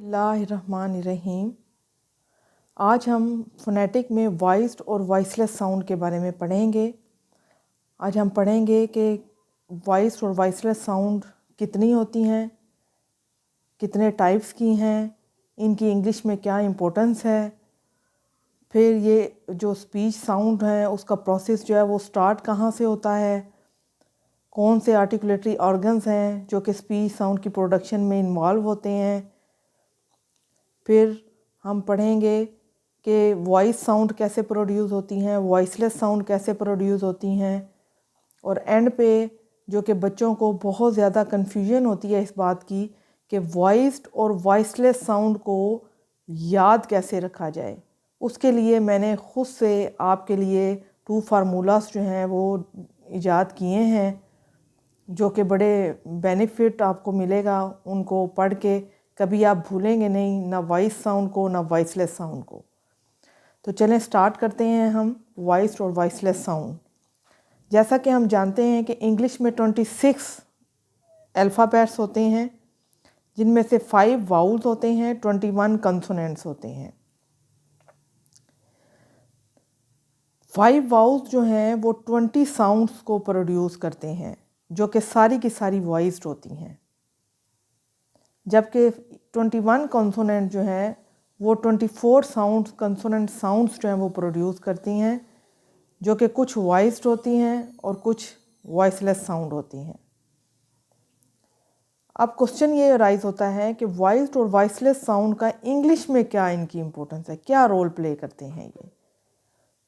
बिस्मिल्लाहिर्रहमानिर्रहीम। आज हम फोनेटिक में वॉइस्ड और वॉइसलेस साउंड के बारे में पढ़ेंगे। आज हम पढ़ेंगे कि वॉइस्ड और वॉइसलेस साउंड कितनी होती हैं, कितने टाइप्स की हैं, इनकी इंग्लिश में क्या इम्पोर्टेंस है। फिर ये जो स्पीच साउंड है उसका प्रोसेस जो है वो स्टार्ट कहाँ से होता है, कौन से आर्टिकुलेटरी ऑर्गन्स हैं जो कि स्पीच साउंड की प्रोडक्शन में इन्वॉल्व होते हैं। फिर हम पढ़ेंगे कि वॉइस साउंड कैसे प्रोड्यूस होती हैं, वॉइसलेस साउंड कैसे प्रोड्यूस होती हैं। और एंड पे जो कि बच्चों को बहुत ज़्यादा कन्फ्यूजन होती है इस बात की कि वॉइस्ड और वॉइसलेस साउंड को याद कैसे रखा जाए, उसके लिए मैंने ख़ुद से आपके लिए 2 फार्मूलास जो हैं वो ईजाद किए हैं, जो कि बड़े बेनिफिट आपको मिलेगा उनको पढ़ के। कभी आप भूलेंगे नहीं, ना वॉइस साउंड को ना वॉइसलेस साउंड को। तो चलें स्टार्ट करते हैं हम वॉइस्ड और वॉइसलेस साउंड। जैसा कि हम जानते हैं कि इंग्लिश में 26 अल्फ़ाबेट्स होते हैं, जिनमें से 5 वाउल्स होते हैं, 21 कंसोनेंट्स होते हैं। 5 वाउल्स जो हैं वो 20 साउंड्स को प्रोड्यूस करते हैं, जो कि सारी की सारी वॉइस्ड होती हैं, जबकि 21 कंसोनेंट जो हैं वो 24 साउंड्स कंसोनेंट साउंड्स जो हैं वो प्रोड्यूस करती हैं, जो कि कुछ वॉइस्ड होती हैं और कुछ वॉइसलेस साउंड होती हैं। अब क्वेश्चन ये राइज होता है कि वॉइस्ड और वॉइसलेस साउंड का इंग्लिश में क्या इनकी इम्पोर्टेंस है, क्या रोल प्ले करते हैं ये।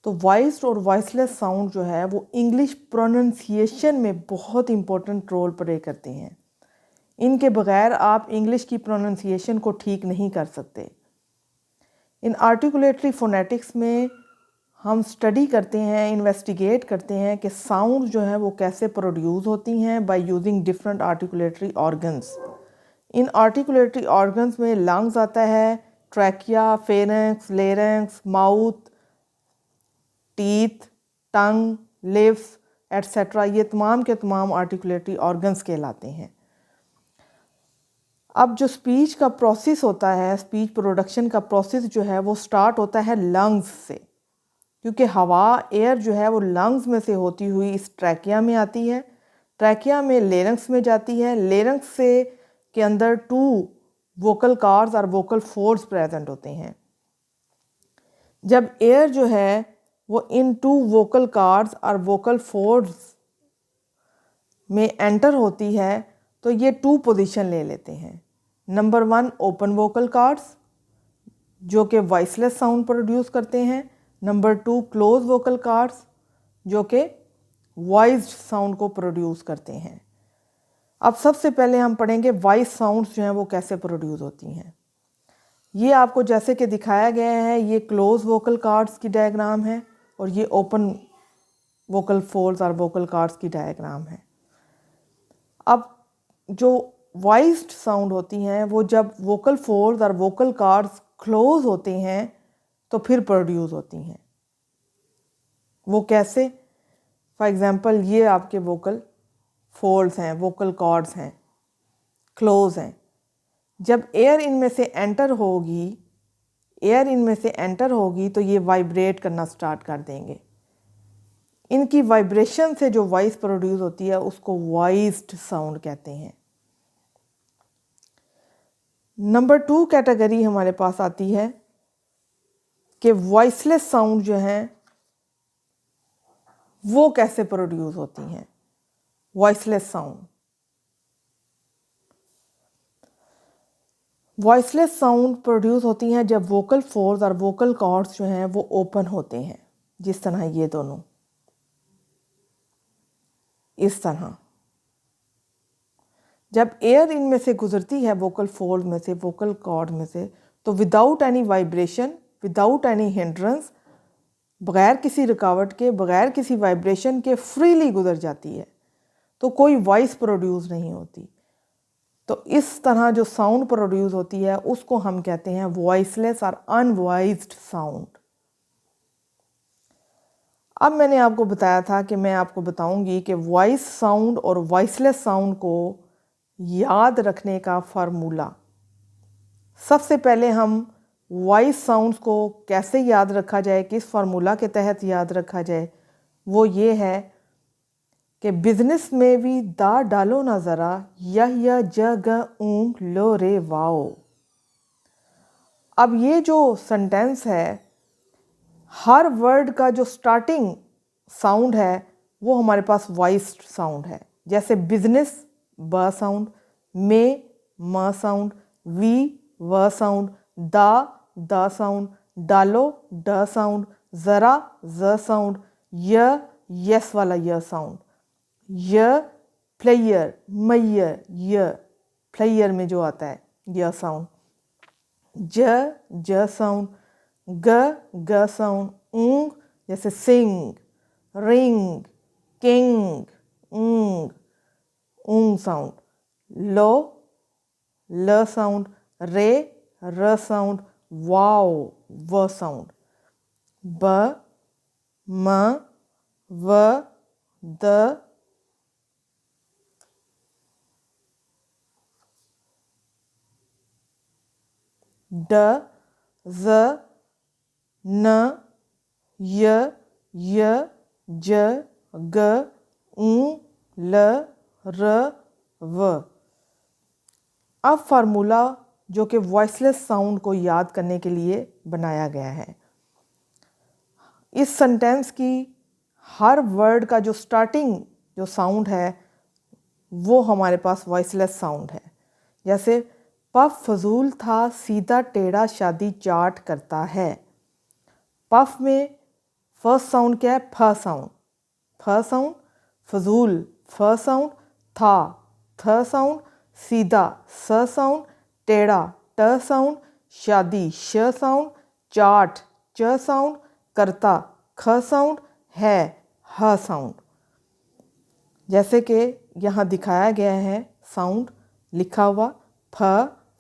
तो वॉइस्ड और वॉइसलेस साउंड जो है वो इंग्लिश प्रोनंसिएशन में बहुत इम्पोर्टेंट रोल प्ले करते हैं। इनके बगैर आप इंग्लिश की प्रोनंसिएशन को ठीक नहीं कर सकते। इन आर्टिकुलेटरी फोनेटिक्स में हम स्टडी करते हैं, इन्वेस्टिगेट करते हैं कि साउंड जो है वो कैसे प्रोड्यूस होती हैं by using different articulatory organs. इन आर्टिकुलेटरी ऑर्गन्स में लंग्स आता है, trachea, pharynx, larynx, mouth, teeth, tongue, lips etcetera. ये तमाम के तमाम आर्टिकुलेटरी ऑर्गन्स कहलाते हैं। अब जो स्पीच का प्रोसेस होता है, स्पीच प्रोडक्शन का प्रोसेस जो है वो स्टार्ट होता है लंग्स से, क्योंकि हवा, एयर जो है वो लंग्स में से होती हुई इस ट्रैकिया में आती है, ट्रैकिया में लेरेंक्स में जाती है, लेरेंक्स से के अंदर 2 वोकल कॉर्ड्स और वोकल फोर्ड्स प्रेजेंट होते हैं। जब एयर जो है वो इन 2 वोकल कॉर्ड्स और वोकल फोर्ड्स में एंटर होती है तो ये 2 पोजीशन ले लेते हैं। नंबर 1 ओपन वोकल कॉर्ड्स जो कि वॉइसलेस साउंड प्रोड्यूस करते हैं, नंबर 2 क्लोज वोकल कॉर्ड्स जो कि वॉइस्ड साउंड को प्रोड्यूस करते हैं। अब सबसे पहले हम पढ़ेंगे वॉइस साउंड्स जो हैं वो कैसे प्रोड्यूस होती हैं। ये आपको जैसे कि दिखाया गया है, ये क्लोज वोकल कॉर्ड्स की डायग्राम है और ये ओपन वोकल फोल्ड्स और वोकल कॉर्ड्स की डायग्राम है। अब जो वॉइस्ड साउंड होती हैं वो जब वोकल फोल्ड्स और वोकल कॉर्ड्स क्लोज होते हैं तो फिर प्रोड्यूस होती हैं। वो कैसे? फॉर एग्ज़ाम्पल ये आपके वोकल फोल्ड्स हैं, वोकल कॉर्ड्स हैं, क्लोज हैं। जब एयर इनमें से एंटर होगी तो ये वाइब्रेट करना स्टार्ट कर देंगे। इनकी वाइब्रेशन से जो वॉइस प्रोड्यूस होती है उसको वॉइस्ड साउंड कहते हैं। नंबर 2 कैटेगरी हमारे पास आती है कि वॉइसलेस साउंड जो हैं वो कैसे प्रोड्यूस होती हैं। वॉइसलेस साउंड प्रोड्यूस होती हैं जब वोकल फोर्स और वोकल कॉर्ड्स जो हैं वो ओपन होते हैं, जिस तरह ये दोनों, इस तरह। जब एयर इनमें से गुजरती है वोकल फोल्ड में से, वोकल कॉर्ड में से, तो without any vibration, without any hindrance, बग़ैर किसी रुकावट के, बग़ैर किसी वाइब्रेशन के फ्रीली गुजर जाती है, तो कोई वॉइस प्रोड्यूस नहीं होती। तो इस तरह जो साउंड प्रोड्यूस होती है उसको हम कहते हैं वॉइसलेस और अनवॉइस्ड साउंड। अब मैंने आपको बताया था कि मैं आपको बताऊंगी कि वॉइस साउंड और वॉइसलेस साउंड को याद रखने का फार्मूला सबसे पहले हम वॉइस साउंड्स को कैसे याद रखा जाए, किस फार्मूला के तहत याद रखा जाए, वो ये है कि बिजनेस में भी दा डालो ना ज़रा, यह ज ग लो रे वाओ। अब ये जो सेंटेंस है, हर वर्ड का जो स्टार्टिंग साउंड है वो हमारे पास वॉइस साउंड है। जैसे बिजनेस ब साउंड, में म साउंड, वी व साउंड, दा द साउंड, डालो ड साउंड, ज़रा ज साउंड, यस वाला य साउंड, प्लेयर मैयर प्लेयर में जो आता है य साउंड, ज साउंड, ग साउंड, जैसे सिंग, रिंग, किंग, साउंड, लो ल साउंड, रे र साउंड, वाओ व साउंड, ब म व द ड ज़ न य ज ग ल र व। अब फार्मूला जो कि वॉइसलेस साउंड को याद करने के लिए बनाया गया है। इस सेंटेंस की हर वर्ड का जो स्टार्टिंग जो साउंड है वो हमारे पास वॉइसलेस साउंड है। जैसे पफ फजूल था, सीधा टेढ़ा शादी चाट करता है। पफ में फर्स्ट साउंड क्या है? फ साउंड, फ साउंड, फजूल फ साउंड, था थ साउंड, सीधा स साउंड, टेढ़ा ट साउंड, शादी श साउंड, चाट च साउंड, करता ख साउंड, है ह साउंड। जैसे कि यहाँ दिखाया गया है साउंड लिखा हुआ फ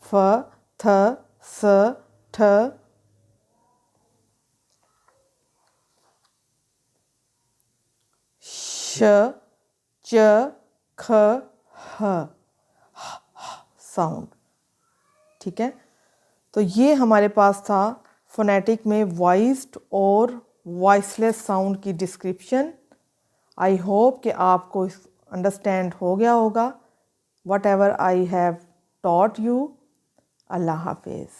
फ थ स ठ श च ख ह साउंड। ठीक है, तो ये हमारे पास था फोनेटिक में वॉइस्ड और वॉइसलेस साउंड की डिस्क्रिप्शन। आई होप कि आपको अंडरस्टैंड हो गया होगा। What ever I have taught you. Allah Hafiz.